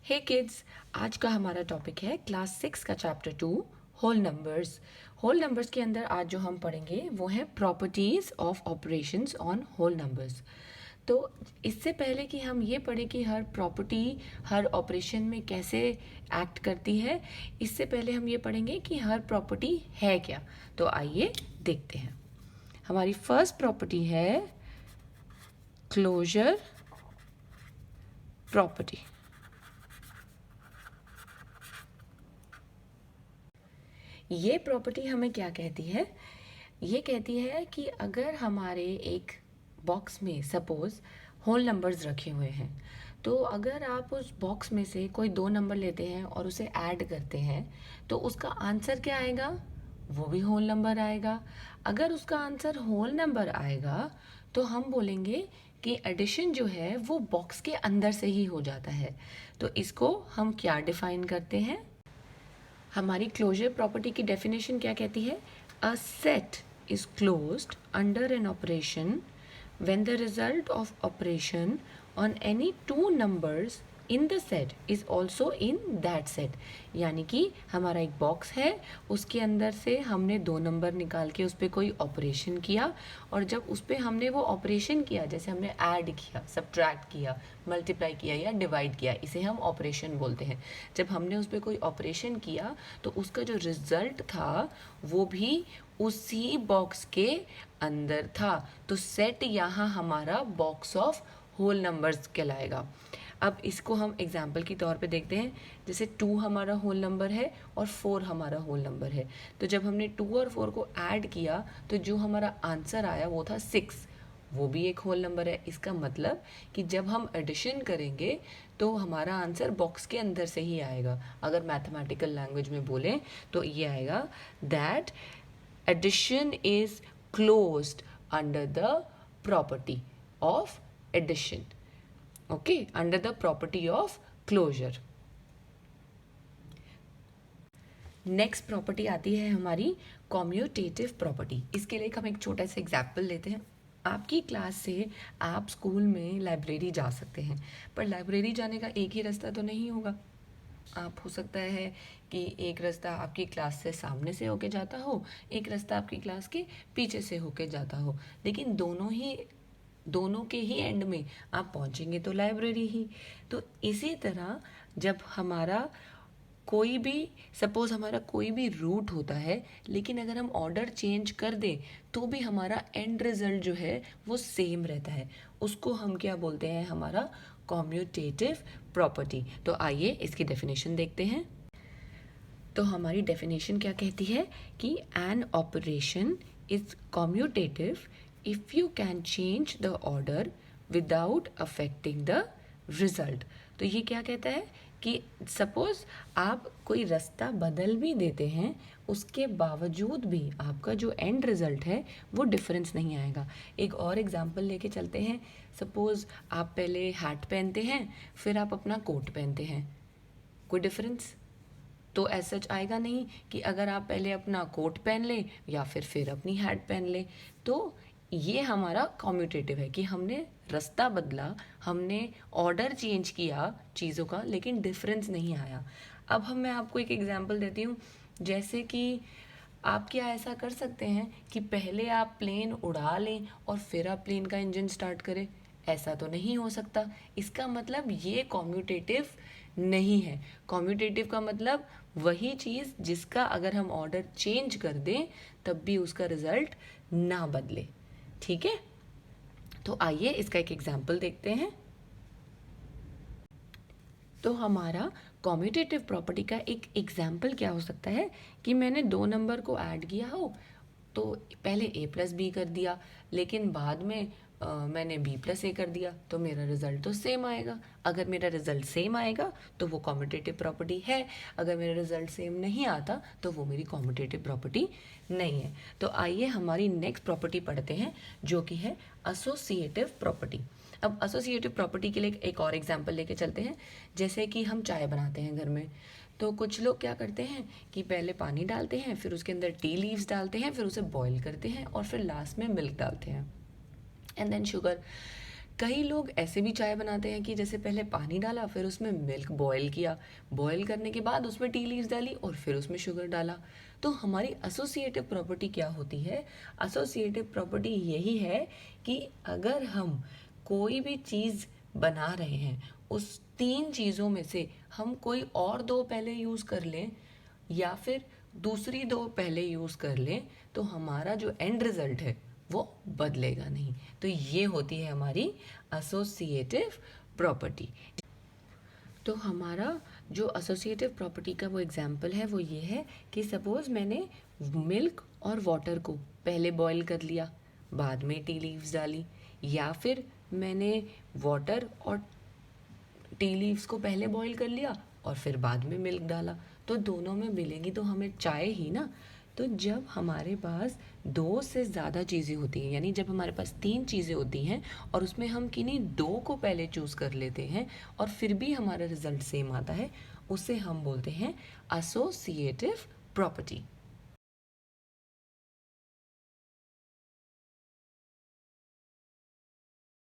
हे kids, आज का हमारा टॉपिक है क्लास 6 का chapter 2 whole numbers. Whole numbers के अंदर आज जो हम पढ़ेंगे वो है properties of operations on whole numbers. तो इससे पहले कि हम ये पढ़ें कि हर प्रॉपर्टी हर ऑपरेशन में कैसे एक्ट करती है, इससे पहले हम ये पढ़ेंगे कि हर प्रॉपर्टी है क्या। तो आइए देखते हैं। हमारी फर्स्ट प्रॉपर्टी है क्लोजर प्रॉपर्टी। ये प्रॉपर्टी हमें क्या कहती है? ये कहती है कि अगर हमारे एक बॉक्स में सपोज होल नंबर्स रखे हुए हैं, तो अगर आप उस बॉक्स में से कोई दो नंबर लेते हैं और उसे ऐड करते हैं, तो उसका आंसर क्या आएगा? वो भी होल नंबर आएगा। अगर उसका आंसर होल नंबर आएगा तो हम बोलेंगे कि एडिशन जो है वो बॉक्स के अंदर से ही हो जाता है। तो इसको हम क्या डिफाइन करते हैं? हमारी क्लोजर प्रॉपर्टी की डेफिनेशन क्या कहती है? A set is closed under an operation when the result of operation on any two numbers in the set is also in that set। यानी कि हमारा एक बॉक्स है, उसके अंदर से हमने दो नंबर निकाल के उस पर कोई ऑपरेशन किया, और जब उस पर हमने वो ऑपरेशन किया, जैसे हमने ऐड किया, सब्ट्रैक्ट किया, मल्टीप्लाई किया या डिवाइड किया, इसे हम ऑपरेशन बोलते हैं। जब हमने उस पर कोई ऑपरेशन किया तो उसका जो रिजल्ट था वो भी उसी बॉक्स के अंदर था। तो सेट यहाँ हमारा बॉक्स ऑफ होल नंबर्स कहलाएगा। अब इसको हम एग्जाम्पल के तौर पे देखते हैं। जैसे 2 हमारा होल नंबर है और 4 हमारा होल नंबर है, तो जब हमने 2 और 4 को ऐड किया तो जो हमारा आंसर आया वो था 6। वो भी एक होल नंबर है। इसका मतलब कि जब हम एडिशन करेंगे तो हमारा आंसर बॉक्स के अंदर से ही आएगा। अगर मैथमेटिकल लैंग्वेज में बोलें तो ये आएगा that addition is closed under the property of addition, okay, under the property of closure। Next property आती है हमारी कॉम्यूटेटिव प्रॉपर्टी। इसके लिए हम एक छोटा सा एग्जाम्पल लेते हैं। आपकी क्लास से आप स्कूल में लाइब्रेरी जा सकते हैं, पर लाइब्रेरी जाने का एक ही रास्ता तो नहीं होगा। आप हो सकता है कि एक रास्ता आपकी क्लास से सामने से होके जाता हो, एक रास्ता आपकी क्लास के पीछे से होके जाता हो, लेकिन दोनों के ही एंड में आप पहुंचेंगे तो लाइब्रेरी ही। तो इसी तरह जब हमारा कोई भी सपोज हमारा कोई भी रूट होता है, लेकिन अगर हम ऑर्डर चेंज कर दें तो भी हमारा एंड रिजल्ट जो है वो सेम रहता है। उसको हम क्या बोलते हैं? हमारा कॉम्यूटेटिव प्रॉपर्टी। तो आइए इसकी डेफिनेशन देखते हैं। तो हमारी डेफिनेशन क्या कहती है कि an operation is commutative if you can change the order without affecting the result. तो ये क्या कहता है कि सपोज आप कोई रास्ता बदल भी देते हैं, उसके बावजूद भी आपका जो एंड रिजल्ट है वो डिफरेंस नहीं आएगा। एक और एग्जांपल लेके चलते हैं। सपोज आप पहले हैट पहनते हैं, फिर आप अपना कोट पहनते हैं, कोई डिफरेंस तो ऐसा सच आएगा नहीं कि अगर आप पहले अपना कोट पहन लें या फिर अपनी हैट पहन लें। तो ये हमारा कॉम्यूटेटिव है कि हमने रास्ता बदला, हमने ऑर्डर चेंज किया चीज़ों का, लेकिन डिफरेंस नहीं आया। अब मैं आपको एक एग्जांपल देती हूँ। जैसे कि आप क्या ऐसा कर सकते हैं कि पहले आप प्लेन उड़ा लें और फिर आप प्लेन का इंजन स्टार्ट करें? ऐसा तो नहीं हो सकता। इसका मतलब ये कॉम्यूटेटिव नहीं है। कॉम्यूटेटिव का मतलब वही चीज़ जिसका अगर हम ऑर्डर चेंज कर दें तब भी उसका रिजल्ट ना बदले। ठीक है, तो आइए इसका एक एग्जाम्पल देखते हैं। तो हमारा कॉम्यूटेटिव प्रॉपर्टी का एक एग्जाम्पल क्या हो सकता है कि मैंने दो नंबर को ऐड किया हो, तो पहले a प्लस बी कर दिया, लेकिन बाद में मैंने b प्लस ए कर दिया, तो मेरा रिजल्ट तो सेम आएगा। अगर मेरा रिजल्ट सेम आएगा तो वो कॉम्यूटेटिव प्रॉपर्टी है, अगर मेरा रिजल्ट सेम नहीं आता तो वो मेरी कॉम्यूटेटिव प्रॉपर्टी नहीं है। तो आइए हमारी नेक्स्ट प्रॉपर्टी पढ़ते हैं, जो कि है एसोसिएटिव प्रॉपर्टी। अब एसोसिएटिव प्रॉपर्टी के लिए एक और एग्जांपल लेके चलते हैं। जैसे कि हम चाय बनाते हैं घर में, तो कुछ लोग क्या करते हैं कि पहले पानी डालते हैं, फिर उसके अंदर टी लीव्स डालते हैं, फिर उसे बॉईल करते हैं और फिर लास्ट में मिल्क डालते हैं एंड देन शुगर। कई लोग ऐसे भी चाय बनाते हैं कि जैसे पहले पानी डाला, फिर उसमें मिल्क बॉयल किया, बॉयल करने के बाद उसमें टी लीव्स डाली और फिर उसमें शुगर डाला। तो हमारी एसोसिएटिव प्रॉपर्टी क्या होती है? एसोसिएटिव प्रॉपर्टी यही है कि अगर हम कोई भी चीज़ बना रहे हैं, उस तीन चीज़ों में से हम कोई और दो पहले यूज़ कर लें या फिर दूसरी दो पहले यूज़ कर लें, तो हमारा जो एंड रिज़ल्ट है वो बदलेगा नहीं। तो ये होती है हमारी एसोसिएटिव प्रॉपर्टी। तो हमारा जो एसोसिएटिव प्रॉपर्टी का वो एग्जाम्पल है वो ये है कि सपोज़ मैंने मिल्क और वाटर को पहले बॉईल कर लिया, बाद में टी लीव्स डाली, या फिर मैंने वाटर और टी लीव्स को पहले बॉईल कर लिया और फिर बाद में मिल्क डाला, तो दोनों में मिलेंगी तो हमें चाय ही ना। तो जब हमारे पास दो से ज़्यादा चीज़ें होती हैं, यानी जब हमारे पास तीन चीज़ें होती हैं और उसमें हम किन्हीं दो को पहले चूज़ कर लेते हैं और फिर भी हमारा रिजल्ट सेम आता है, उसे हम बोलते हैं एसोसिएटिव प्रॉपर्टी।